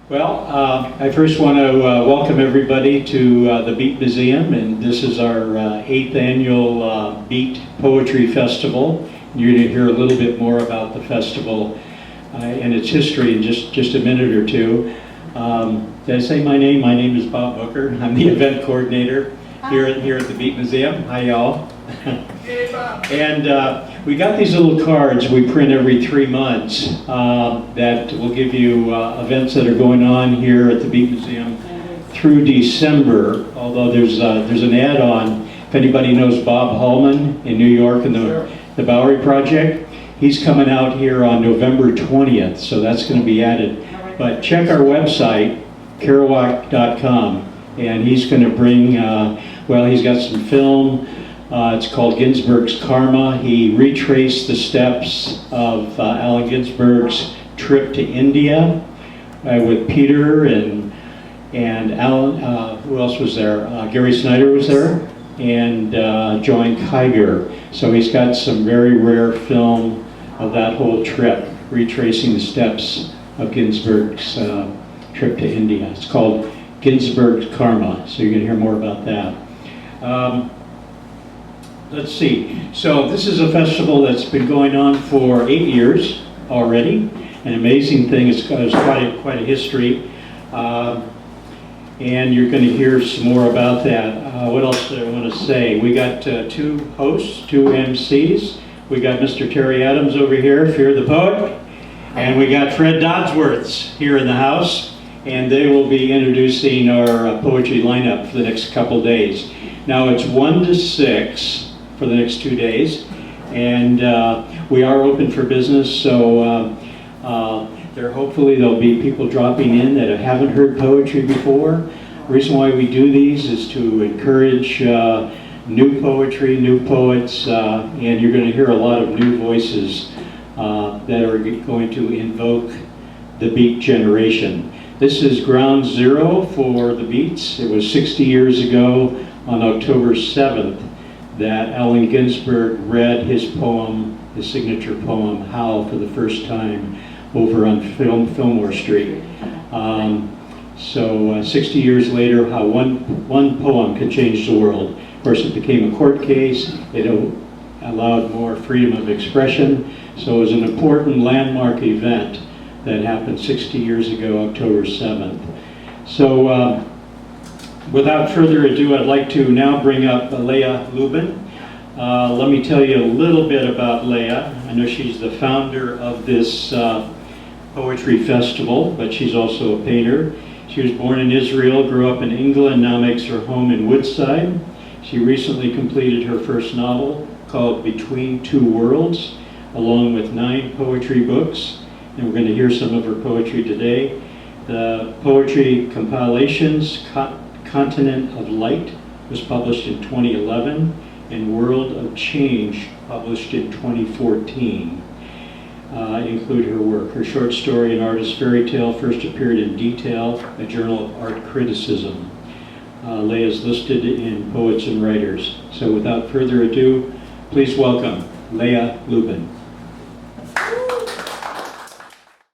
Well, I first want to welcome everybody to the Beat Museum, and this is our 8th annual Beat Poetry Festival. You're going to hear a little bit more about the festival and its history in just a minute or two. Did I say my name? My name is Bob Booker. I'm the event coordinator here at the Beat Museum. Hi, y'all. Hey, Bob. And we got these little cards we print every 3 months that will give you events that are going on here at the Beat Museum through December. Although there's an add-on. If anybody knows Bob Hallman in New York and the Bowery Project, he's coming out here on November 20th, so that's going to be added. But check our website, kerouac.com, and he's going to bring, he's got some film. It's called Ginsberg's Karma. He retraced the steps of Allen Ginsberg's trip to India with Peter and Alan. Who else was there? Gary Snyder was there, and Joan Kiger. So he's got some very rare film of that whole trip, retracing the steps of Ginsberg's trip to India. It's called Ginsberg's Karma. So you're going to hear more about that. Let's see. So this is a festival that's been going on for 8 years already. An amazing thing. It's quite a history. And you're going to hear some more about that. What else do I want to say? We got 2 hosts, 2 MCs. We got Mr. Terry Adams over here, Fear the Poet. And we got Fred Dodsworth here in the house. And they will be introducing our poetry lineup for the next couple days. Now it's 1 to 6. For the next 2 days, and we are open for business, so hopefully there'll be people dropping in that haven't heard poetry before. The reason why we do these is to encourage new poetry, new poets, and you're going to hear a lot of new voices that are going to invoke the Beat generation. This is ground zero for the Beats. It was 60 years ago on October 7th that Allen Ginsberg read his poem, his signature poem, Howl, for the first time over on Fillmore Street. So 60 years later, how one poem could change the world. Of course, it became a court case. It allowed more freedom of expression. So it was an important landmark event that happened 60 years ago, October 7th. So without further ado, I'd like to now bring up Leah Lubin. Let me tell you a little bit about Leah. I know she's the founder of this poetry festival, but she's also a painter. She was born in Israel, grew up in England, now makes her home in Woodside. She recently completed her first novel called Between Two Worlds, along with 9 poetry books, and we're going to hear some of her poetry today. The poetry compilations, Continent of Light, was published in 2011, and World of Change, published in 2014, include her work. Her short story and artist fairy tale first appeared in Detail, a journal of art criticism. Leah is listed in Poets and Writers. So without further ado, please welcome Leah Lubin.